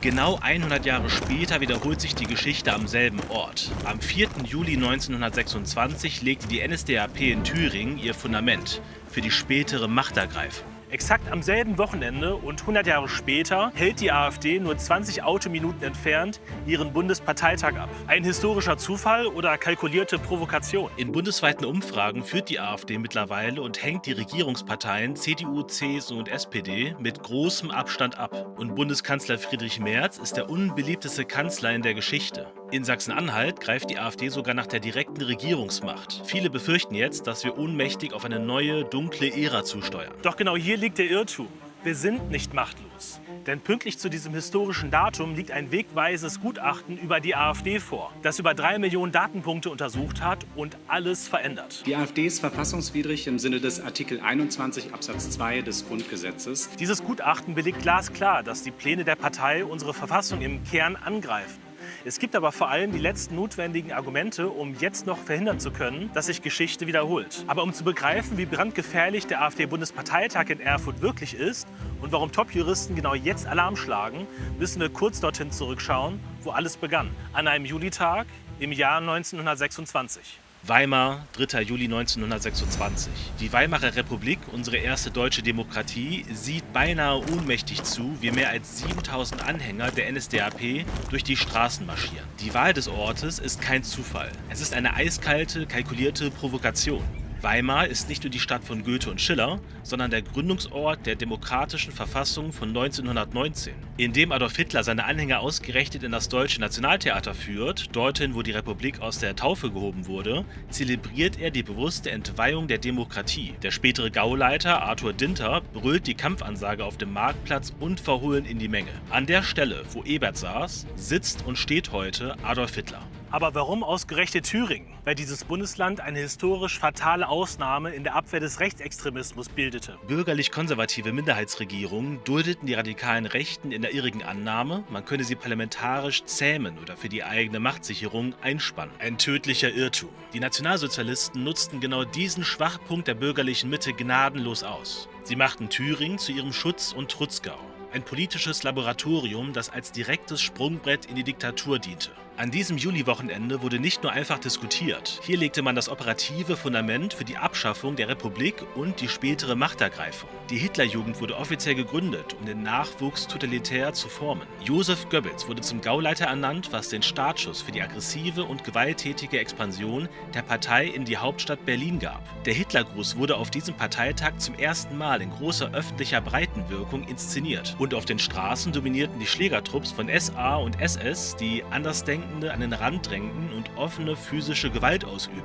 Genau 100 Jahre später wiederholt sich die Geschichte am selben Ort. Am 4. Juli 1926 legte die NSDAP in Thüringen ihr Fundament für die spätere Machtergreifung. Exakt am selben Wochenende und 100 Jahre später hält die AfD nur 20 Autominuten entfernt ihren Bundesparteitag ab. Ein historischer Zufall oder kalkulierte Provokation? In bundesweiten Umfragen führt die AfD mittlerweile und hängt die Regierungsparteien CDU, CSU und SPD mit großem Abstand ab. Und Bundeskanzler Friedrich Merz ist der unbeliebteste Kanzler in der Geschichte. In Sachsen-Anhalt greift die AfD sogar nach der direkten Regierungsmacht. Viele befürchten jetzt, dass wir ohnmächtig auf eine neue, dunkle Ära zusteuern. Doch genau hier liegt der Irrtum. Wir sind nicht machtlos. Denn pünktlich zu diesem historischen Datum liegt ein wegweisendes Gutachten über die AfD vor, das über 3 Millionen Datenpunkte untersucht hat und alles verändert. Die AfD ist verfassungswidrig im Sinne des Artikel 21 Absatz 2 des Grundgesetzes. Dieses Gutachten belegt glasklar, dass die Pläne der Partei unsere Verfassung im Kern angreifen. Es gibt aber vor allem die letzten notwendigen Argumente, um jetzt noch verhindern zu können, dass sich Geschichte wiederholt. Aber um zu begreifen, wie brandgefährlich der AfD-Bundesparteitag in Erfurt wirklich ist und warum Top-Juristen genau jetzt Alarm schlagen, müssen wir kurz dorthin zurückschauen, wo alles begann. An einem Julitag im Jahr 1926. Weimar, 3. Juli 1926. Die Weimarer Republik, unsere erste deutsche Demokratie, sieht beinahe ohnmächtig zu, wie mehr als 7000 Anhänger der NSDAP durch die Straßen marschieren. Die Wahl des Ortes ist kein Zufall. Es ist eine eiskalte, kalkulierte Provokation. Weimar ist nicht nur die Stadt von Goethe und Schiller, sondern der Gründungsort der demokratischen Verfassung von 1919, in dem Adolf Hitler seine Anhänger ausgerechnet in das Deutsche Nationaltheater führt, dorthin, wo die Republik aus der Taufe gehoben wurde, zelebriert er die bewusste Entweihung der Demokratie. Der spätere Gauleiter Arthur Dinter brüllt die Kampfansage auf dem Marktplatz unverhohlen in die Menge. An der Stelle, wo Ebert saß, sitzt und steht heute Adolf Hitler. Aber warum ausgerechnet Thüringen? Weil dieses Bundesland eine historisch fatale Ausnahme in der Abwehr des Rechtsextremismus bildete. Bürgerlich-konservative Minderheitsregierungen duldeten die radikalen Rechten in der irrigen Annahme, man könne sie parlamentarisch zähmen oder für die eigene Machtsicherung einspannen. Ein tödlicher Irrtum. Die Nationalsozialisten nutzten genau diesen Schwachpunkt der bürgerlichen Mitte gnadenlos aus. Sie machten Thüringen zu ihrem Schutz- und Trutzgau. Ein politisches Laboratorium, das als direktes Sprungbrett in die Diktatur diente. An diesem Juliwochenende wurde nicht nur einfach diskutiert. Hier legte man das operative Fundament für die Abschaffung der Republik und die spätere Machtergreifung. Die Hitlerjugend wurde offiziell gegründet, um den Nachwuchs totalitär zu formen. Josef Goebbels wurde zum Gauleiter ernannt, was den Startschuss für die aggressive und gewalttätige Expansion der Partei in die Hauptstadt Berlin gab. Der Hitlergruß wurde auf diesem Parteitag zum ersten Mal in großer öffentlicher Breitenwirkung inszeniert. Und auf den Straßen dominierten die Schlägertrupps von SA und SS, die Andersdenkende an den Rand drängten und offene physische Gewalt ausübten.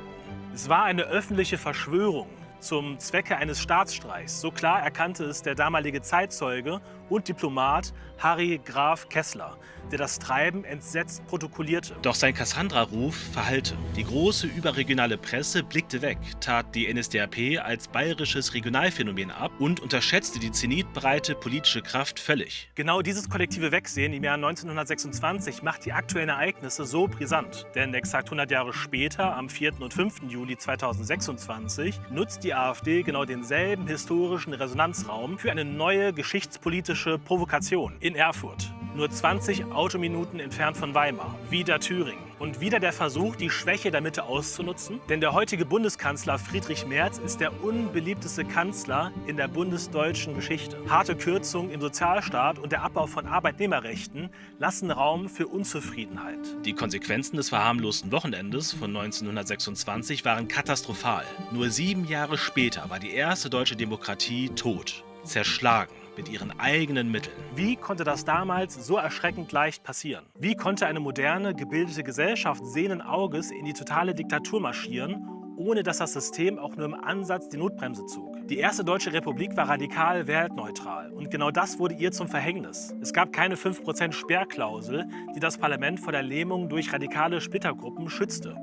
Es war eine öffentliche Verschwörung zum Zwecke eines Staatsstreichs. So klar erkannte es der damalige Zeitzeuge und Diplomat Harry Graf Kessler, der das Treiben entsetzt protokollierte. Doch sein Cassandra-Ruf verhallte. Die große überregionale Presse blickte weg, tat die NSDAP als bayerisches Regionalphänomen ab und unterschätzte die zenitbreite politische Kraft völlig. Genau dieses kollektive Wegsehen im Jahr 1926 macht die aktuellen Ereignisse so brisant. Denn exakt 100 Jahre später, am 4. und 5. Juli 2026, nutzt die AfD genau denselben historischen Resonanzraum für eine neue geschichtspolitische Provokation in Erfurt. Nur 20 Autominuten entfernt von Weimar. Wieder Thüringen. Und wieder der Versuch, die Schwäche der Mitte auszunutzen. Denn der heutige Bundeskanzler Friedrich Merz ist der unbeliebteste Kanzler in der bundesdeutschen Geschichte. Harte Kürzungen im Sozialstaat und der Abbau von Arbeitnehmerrechten lassen Raum für Unzufriedenheit. Die Konsequenzen des verharmlosten Wochenendes von 1926 waren katastrophal. Nur 7 Jahre später war die erste deutsche Demokratie tot, zerschlagen. Mit ihren eigenen Mitteln. Wie konnte das damals so erschreckend leicht passieren? Wie konnte eine moderne, gebildete Gesellschaft sehenden Auges in die totale Diktatur marschieren, ohne dass das System auch nur im Ansatz die Notbremse zog? Die erste deutsche Republik war radikal wertneutral und genau das wurde ihr zum Verhängnis. Es gab keine 5% Sperrklausel, die das Parlament vor der Lähmung durch radikale Splittergruppen schützte.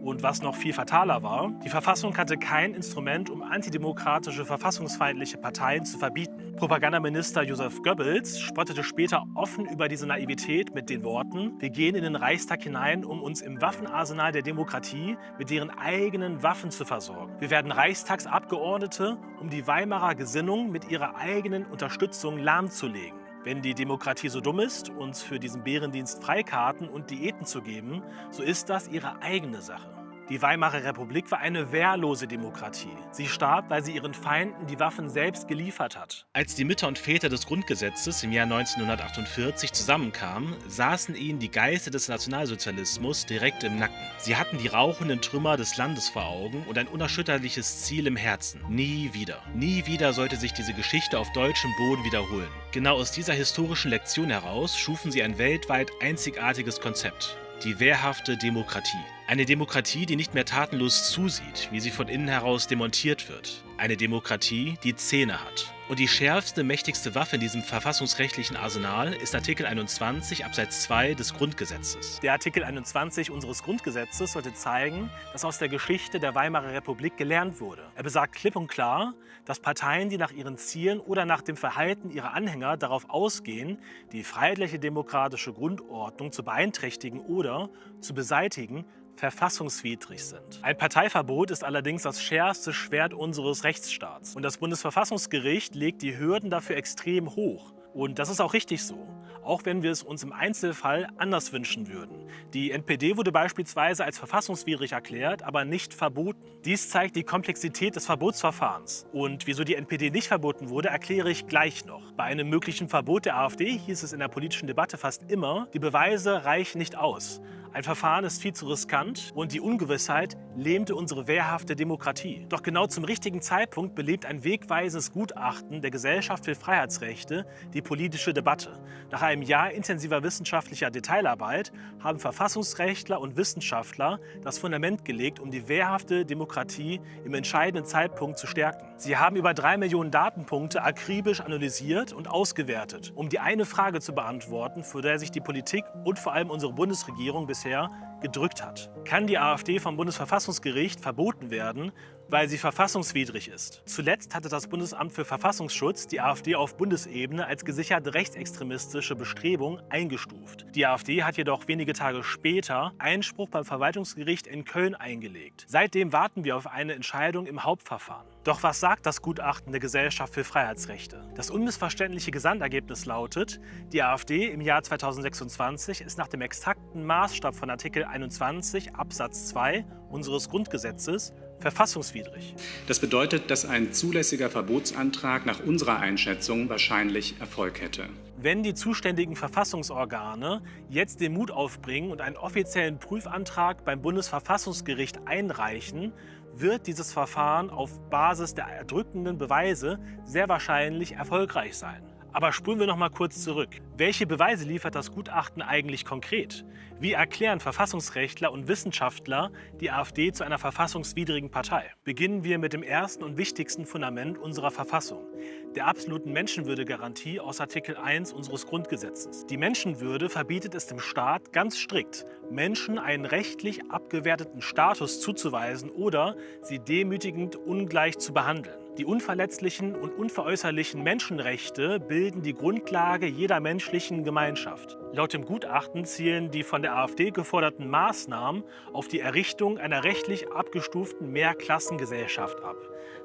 Und was noch viel fataler war, die Verfassung hatte kein Instrument, um antidemokratische, verfassungsfeindliche Parteien zu verbieten. Propagandaminister Josef Goebbels spottete später offen über diese Naivität mit den Worten: Wir gehen in den Reichstag hinein, um uns im Waffenarsenal der Demokratie mit deren eigenen Waffen zu versorgen. Wir werden Reichstagsabgeordnete, um die Weimarer Gesinnung mit ihrer eigenen Unterstützung lahmzulegen. Wenn die Demokratie so dumm ist, uns für diesen Bärendienst Freikarten und Diäten zu geben, so ist das ihre eigene Sache. Die Weimarer Republik war eine wehrlose Demokratie. Sie starb, weil sie ihren Feinden die Waffen selbst geliefert hat. Als die Mütter und Väter des Grundgesetzes im Jahr 1948 zusammenkamen, saßen ihnen die Geister des Nationalsozialismus direkt im Nacken. Sie hatten die rauchenden Trümmer des Landes vor Augen und ein unerschütterliches Ziel im Herzen. Nie wieder. Nie wieder sollte sich diese Geschichte auf deutschem Boden wiederholen. Genau aus dieser historischen Lektion heraus schufen sie ein weltweit einzigartiges Konzept: die wehrhafte Demokratie. Eine Demokratie, die nicht mehr tatenlos zusieht, wie sie von innen heraus demontiert wird. Eine Demokratie, die Zähne hat. Und die schärfste, mächtigste Waffe in diesem verfassungsrechtlichen Arsenal ist Artikel 21 Absatz 2 des Grundgesetzes. Der Artikel 21 unseres Grundgesetzes sollte zeigen, dass aus der Geschichte der Weimarer Republik gelernt wurde. Er besagt klipp und klar, dass Parteien, die nach ihren Zielen oder nach dem Verhalten ihrer Anhänger darauf ausgehen, die freiheitliche demokratische Grundordnung zu beeinträchtigen oder zu beseitigen, verfassungswidrig sind. Ein Parteiverbot ist allerdings das schärfste Schwert unseres Rechtsstaats. Und das Bundesverfassungsgericht legt die Hürden dafür extrem hoch. Und das ist auch richtig so, auch wenn wir es uns im Einzelfall anders wünschen würden. Die NPD wurde beispielsweise als verfassungswidrig erklärt, aber nicht verboten. Dies zeigt die Komplexität des Verbotsverfahrens. Und wieso die NPD nicht verboten wurde, erkläre ich gleich noch. Bei einem möglichen Verbot der AfD hieß es in der politischen Debatte fast immer, die Beweise reichen nicht aus. Ein Verfahren ist viel zu riskant und die Ungewissheit lähmte unsere wehrhafte Demokratie. Doch genau zum richtigen Zeitpunkt belebt ein wegweisendes Gutachten der Gesellschaft für Freiheitsrechte die politische Debatte. Nach einem Jahr intensiver wissenschaftlicher Detailarbeit haben Verfassungsrechtler und Wissenschaftler das Fundament gelegt, um die wehrhafte Demokratie im entscheidenden Zeitpunkt zu stärken. Sie haben über 3 Millionen Datenpunkte akribisch analysiert und ausgewertet, um die eine Frage zu beantworten, vor der sich die Politik und vor allem unsere Bundesregierung bisher gedrückt hat. Kann die AfD vom Bundesverfassungsgericht verboten werden, weil sie verfassungswidrig ist? Zuletzt hatte das Bundesamt für Verfassungsschutz die AfD auf Bundesebene als gesichert rechtsextremistische Bestrebung eingestuft. Die AfD hat jedoch wenige Tage später Einspruch beim Verwaltungsgericht in Köln eingelegt. Seitdem warten wir auf eine Entscheidung im Hauptverfahren. Doch was sagt das Gutachten der Gesellschaft für Freiheitsrechte? Das unmissverständliche Gesamtergebnis lautet, die AfD im Jahr 2026 ist nach dem exakten Maßstab von Artikel 21 Absatz 2 unseres Grundgesetzes verfassungswidrig. Das bedeutet, dass ein zulässiger Verbotsantrag nach unserer Einschätzung wahrscheinlich Erfolg hätte. Wenn die zuständigen Verfassungsorgane jetzt den Mut aufbringen und einen offiziellen Prüfantrag beim Bundesverfassungsgericht einreichen, wird dieses Verfahren auf Basis der erdrückenden Beweise sehr wahrscheinlich erfolgreich sein. Aber spulen wir noch mal kurz zurück. Welche Beweise liefert das Gutachten eigentlich konkret? Wie erklären Verfassungsrechtler und Wissenschaftler die AfD zu einer verfassungswidrigen Partei? Beginnen wir mit dem ersten und wichtigsten Fundament unserer Verfassung, der absoluten Menschenwürdegarantie aus Artikel 1 unseres Grundgesetzes. Die Menschenwürde verbietet es dem Staat ganz strikt, Menschen einen rechtlich abgewerteten Status zuzuweisen oder sie demütigend ungleich zu behandeln. Die unverletzlichen und unveräußerlichen Menschenrechte bilden die Grundlage jeder menschlichen Gemeinschaft. Laut dem Gutachten zielen die von der AfD geforderten Maßnahmen auf die Errichtung einer rechtlich abgestuften Mehrklassengesellschaft ab.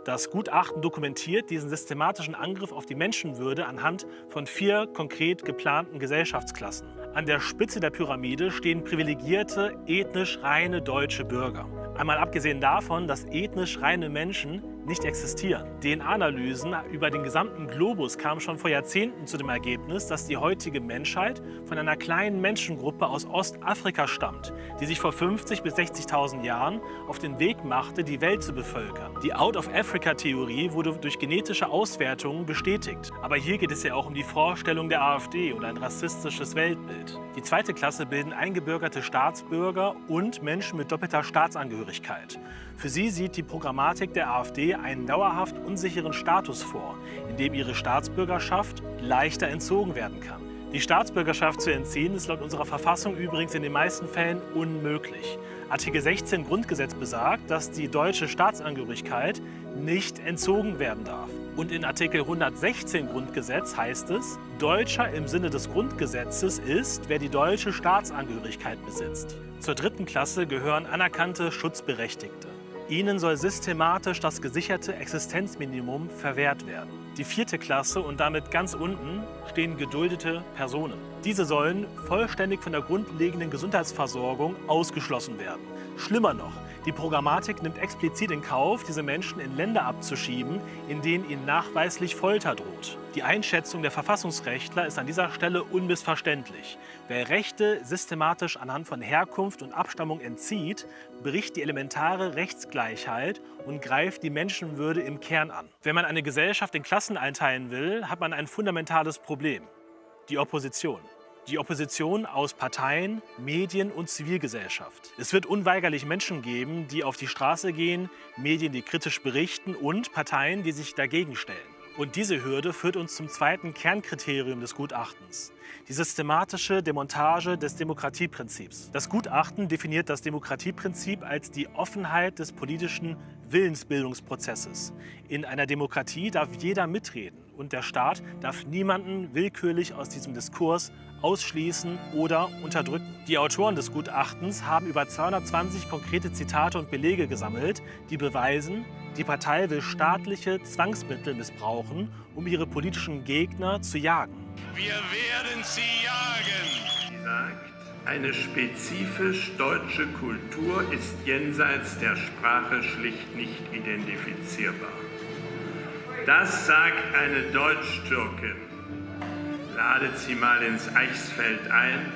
Das Gutachten dokumentiert diesen systematischen Angriff auf die Menschenwürde anhand von 4 konkret geplanten Gesellschaftsklassen. An der Spitze der Pyramide stehen privilegierte, ethnisch reine deutsche Bürger. Einmal abgesehen davon, dass ethnisch reine Menschen nicht existieren. DNA-Analysen über den gesamten Globus kamen schon vor Jahrzehnten zu dem Ergebnis, dass die heutige Menschheit von einer kleinen Menschengruppe aus Ostafrika stammt, die sich vor 50.000 bis 60.000 Jahren auf den Weg machte, die Welt zu bevölkern. Die Out-of-Africa-Theorie wurde durch genetische Auswertungen bestätigt. Aber hier geht es ja auch um die Vorstellung der AfD und ein rassistisches Weltbild. Die zweite Klasse bilden eingebürgerte Staatsbürger und Menschen mit doppelter Staatsangehörigkeit. Für sie sieht die Programmatik der AfD einen dauerhaft unsicheren Status vor, in dem ihre Staatsbürgerschaft leichter entzogen werden kann. Die Staatsbürgerschaft zu entziehen ist laut unserer Verfassung übrigens in den meisten Fällen unmöglich. Artikel 16 Grundgesetz besagt, dass die deutsche Staatsangehörigkeit nicht entzogen werden darf. Und in Artikel 116 Grundgesetz heißt es, Deutscher im Sinne des Grundgesetzes ist, wer die deutsche Staatsangehörigkeit besitzt. Zur dritten Klasse gehören anerkannte Schutzberechtigte. Ihnen soll systematisch das gesicherte Existenzminimum verwehrt werden. Die 4. Klasse und damit ganz unten stehen geduldete Personen. Diese sollen vollständig von der grundlegenden Gesundheitsversorgung ausgeschlossen werden. Schlimmer noch, die Programmatik nimmt explizit in Kauf, diese Menschen in Länder abzuschieben, in denen ihnen nachweislich Folter droht. Die Einschätzung der Verfassungsrechtler ist an dieser Stelle unmissverständlich. Wer Rechte systematisch anhand von Herkunft und Abstammung entzieht, bricht die elementare Rechtsgleichheit und greift die Menschenwürde im Kern an. Wenn man eine Gesellschaft in Klassen einteilen will, hat man ein fundamentales Problem: die Opposition. Die Opposition aus Parteien, Medien und Zivilgesellschaft. Es wird unweigerlich Menschen geben, die auf die Straße gehen, Medien, die kritisch berichten und Parteien, die sich dagegen stellen. Und diese Hürde führt uns zum zweiten Kernkriterium des Gutachtens: die systematische Demontage des Demokratieprinzips. Das Gutachten definiert das Demokratieprinzip als die Offenheit des politischen Willensbildungsprozesses. In einer Demokratie darf jeder mitreden und der Staat darf niemanden willkürlich aus diesem Diskurs ausschließen oder unterdrücken. Die Autoren des Gutachtens haben über 220 konkrete Zitate und Belege gesammelt, die beweisen, die Partei will staatliche Zwangsmittel missbrauchen, um ihre politischen Gegner zu jagen. Wir werden sie jagen! Sie sagt, eine spezifisch deutsche Kultur ist jenseits der Sprache schlicht nicht identifizierbar. Das sagt eine Deutsch-Türkin. Ladet sie mal ins Eichsfeld ein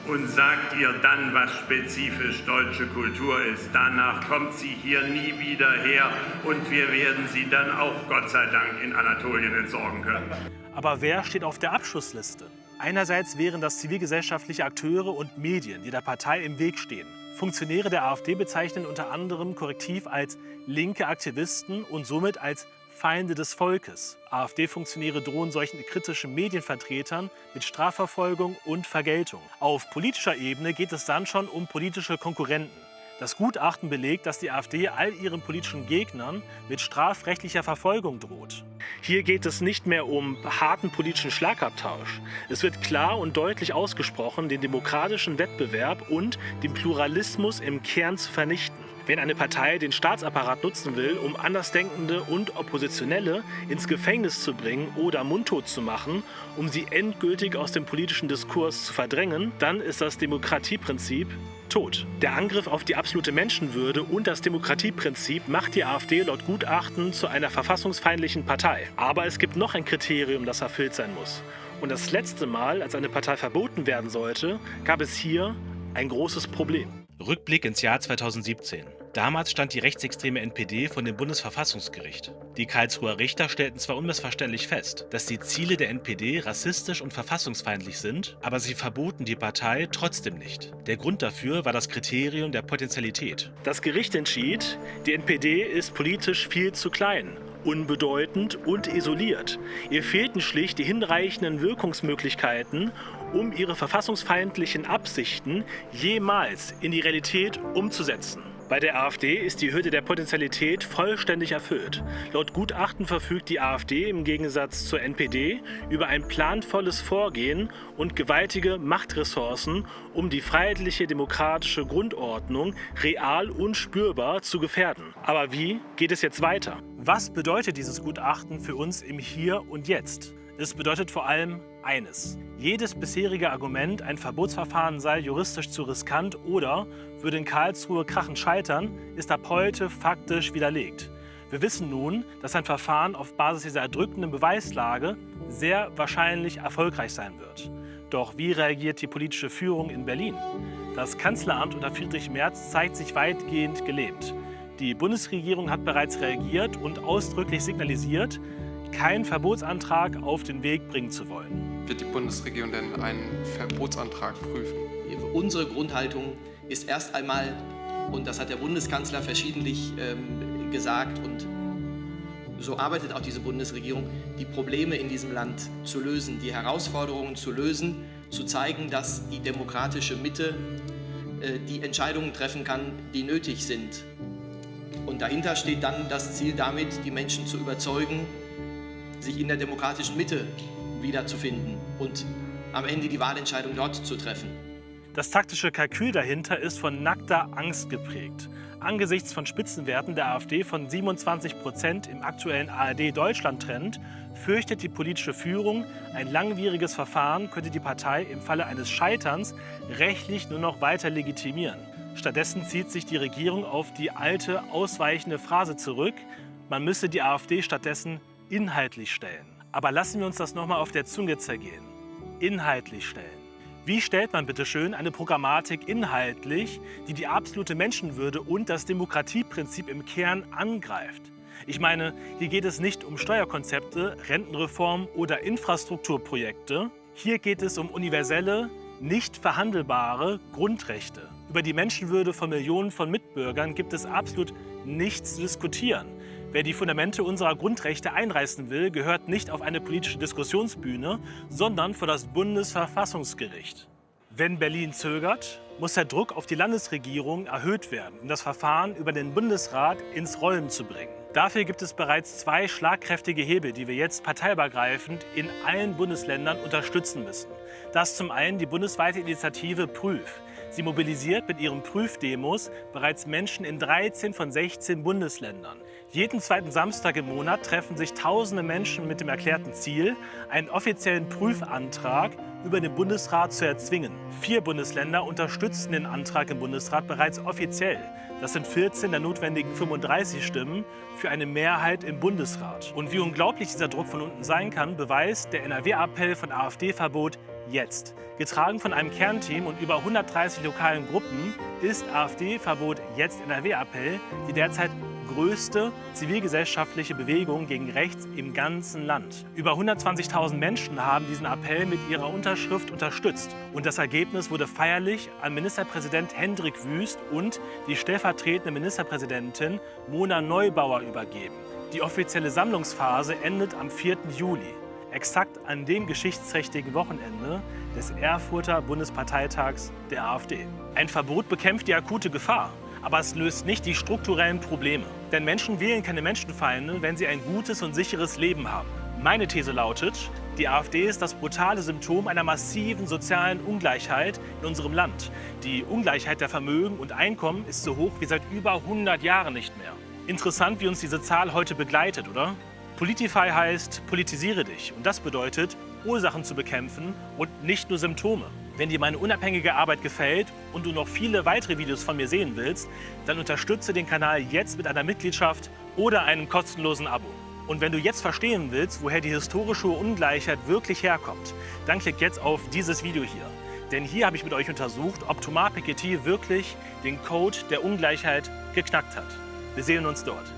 und sagt ihr dann, was spezifisch deutsche Kultur ist. Danach kommt sie hier nie wieder her und wir werden sie dann auch, Gott sei Dank, in Anatolien entsorgen können. Aber wer steht auf der Abschussliste? Einerseits wären das zivilgesellschaftliche Akteure und Medien, die der Partei im Weg stehen. Funktionäre der AfD bezeichnen unter anderem korrektiv als linke Aktivisten und somit als Feinde des Volkes. AfD-Funktionäre drohen solchen kritischen Medienvertretern mit Strafverfolgung und Vergeltung. Auf politischer Ebene geht es dann schon um politische Konkurrenten. Das Gutachten belegt, dass die AfD all ihren politischen Gegnern mit strafrechtlicher Verfolgung droht. Hier geht es nicht mehr um harten politischen Schlagabtausch. Es wird klar und deutlich ausgesprochen, den demokratischen Wettbewerb und den Pluralismus im Kern zu vernichten. Wenn eine Partei den Staatsapparat nutzen will, um Andersdenkende und Oppositionelle ins Gefängnis zu bringen oder mundtot zu machen, um sie endgültig aus dem politischen Diskurs zu verdrängen, dann ist das Demokratieprinzip tot. Der Angriff auf die absolute Menschenwürde und das Demokratieprinzip macht die AfD laut Gutachten zu einer verfassungsfeindlichen Partei. Aber es gibt noch ein Kriterium, das erfüllt sein muss. Und das letzte Mal, als eine Partei verboten werden sollte, gab es hier ein großes Problem. Rückblick ins Jahr 2017. Damals stand die rechtsextreme NPD vor dem Bundesverfassungsgericht. Die Karlsruher Richter stellten zwar unmissverständlich fest, dass die Ziele der NPD rassistisch und verfassungsfeindlich sind, aber sie verboten die Partei trotzdem nicht. Der Grund dafür war das Kriterium der Potentialität. Das Gericht entschied, die NPD ist politisch viel zu klein, unbedeutend und isoliert. Ihr fehlten schlicht die hinreichenden Wirkungsmöglichkeiten, um ihre verfassungsfeindlichen Absichten jemals in die Realität umzusetzen. Bei der AfD ist die Hürde der Potentialität vollständig erfüllt. Laut Gutachten verfügt die AfD im Gegensatz zur NPD über ein planvolles Vorgehen und gewaltige Machtressourcen, um die freiheitliche demokratische Grundordnung real und spürbar zu gefährden. Aber wie geht es jetzt weiter? Was bedeutet dieses Gutachten für uns im Hier und Jetzt? Es bedeutet vor allem eines: Jedes bisherige Argument, ein Verbotsverfahren sei juristisch zu riskant oder würde in Karlsruhe krachend scheitern, ist ab heute faktisch widerlegt. Wir wissen nun, dass ein Verfahren auf Basis dieser erdrückenden Beweislage sehr wahrscheinlich erfolgreich sein wird. Doch wie reagiert die politische Führung in Berlin? Das Kanzleramt unter Friedrich Merz zeigt sich weitgehend gelähmt. Die Bundesregierung hat bereits reagiert und ausdrücklich signalisiert, keinen Verbotsantrag auf den Weg bringen zu wollen. Wird die Bundesregierung denn einen Verbotsantrag prüfen? Unsere Grundhaltung ist erst einmal, und das hat der Bundeskanzler verschiedentlich gesagt, und so arbeitet auch diese Bundesregierung, die Probleme in diesem Land zu lösen, die Herausforderungen zu lösen, zu zeigen, dass die demokratische Mitte die Entscheidungen treffen kann, die nötig sind. Und dahinter steht dann das Ziel, damit die Menschen zu überzeugen, sich in der demokratischen Mitte wiederzufinden und am Ende die Wahlentscheidung dort zu treffen. Das taktische Kalkül dahinter ist von nackter Angst geprägt. Angesichts von Spitzenwerten der AfD von 27% im aktuellen ARD-Deutschland-Trend fürchtet die politische Führung, ein langwieriges Verfahren könnte die Partei im Falle eines Scheiterns rechtlich nur noch weiter legitimieren. Stattdessen zieht sich die Regierung auf die alte, ausweichende Phrase zurück, man müsse die AfD stattdessen inhaltlich stellen. Aber lassen wir uns das nochmal auf der Zunge zergehen. Inhaltlich stellen. Wie stellt man bitte schön eine Programmatik inhaltlich, die die absolute Menschenwürde und das Demokratieprinzip im Kern angreift? Ich meine, hier geht es nicht um Steuerkonzepte, Rentenreform oder Infrastrukturprojekte. Hier geht es um universelle, nicht verhandelbare Grundrechte. Über die Menschenwürde von Millionen von Mitbürgern gibt es absolut nichts zu diskutieren. Wer die Fundamente unserer Grundrechte einreißen will, gehört nicht auf eine politische Diskussionsbühne, sondern vor das Bundesverfassungsgericht. Wenn Berlin zögert, muss der Druck auf die Landesregierung erhöht werden, um das Verfahren über den Bundesrat ins Rollen zu bringen. Dafür gibt es bereits 2 schlagkräftige Hebel, die wir jetzt parteiübergreifend in allen Bundesländern unterstützen müssen. Das ist zum einen die bundesweite Initiative Prüf. Sie mobilisiert mit ihren Prüfdemos bereits Menschen in 13 von 16 Bundesländern. Jeden zweiten Samstag im Monat treffen sich tausende Menschen mit dem erklärten Ziel, einen offiziellen Prüfantrag über den Bundesrat zu erzwingen. 4 Bundesländer unterstützen den Antrag im Bundesrat bereits offiziell. Das sind 14 der notwendigen 35 Stimmen für eine Mehrheit im Bundesrat. Und wie unglaublich dieser Druck von unten sein kann, beweist der NRW-Appell von AfD-Verbot jetzt. Getragen von einem Kernteam und über 130 lokalen Gruppen ist AfD-Verbot jetzt NRW-Appell die derzeit größte zivilgesellschaftliche Bewegung gegen rechts im ganzen Land. Über 120.000 Menschen haben diesen Appell mit ihrer Unterschrift unterstützt. Und das Ergebnis wurde feierlich an Ministerpräsident Hendrik Wüst und die stellvertretende Ministerpräsidentin Mona Neubauer übergeben. Die offizielle Sammlungsphase endet am 4. Juli. Exakt an dem geschichtsträchtigen Wochenende des Erfurter Bundesparteitags der AfD. Ein Verbot bekämpft die akute Gefahr, aber es löst nicht die strukturellen Probleme. Denn Menschen wählen keine Menschenfeinde, wenn sie ein gutes und sicheres Leben haben. Meine These lautet, die AfD ist das brutale Symptom einer massiven sozialen Ungleichheit in unserem Land. Die Ungleichheit der Vermögen und Einkommen ist so hoch wie seit über 100 Jahren nicht mehr. Interessant, wie uns diese Zahl heute begleitet, oder? Politify heißt, politisiere dich. Und das bedeutet, Ursachen zu bekämpfen und nicht nur Symptome. Wenn dir meine unabhängige Arbeit gefällt und du noch viele weitere Videos von mir sehen willst, dann unterstütze den Kanal jetzt mit einer Mitgliedschaft oder einem kostenlosen Abo. Und wenn du jetzt verstehen willst, woher die historische Ungleichheit wirklich herkommt, dann klick jetzt auf dieses Video hier. Denn hier habe ich mit euch untersucht, ob Thomas Piketty wirklich den Code der Ungleichheit geknackt hat. Wir sehen uns dort.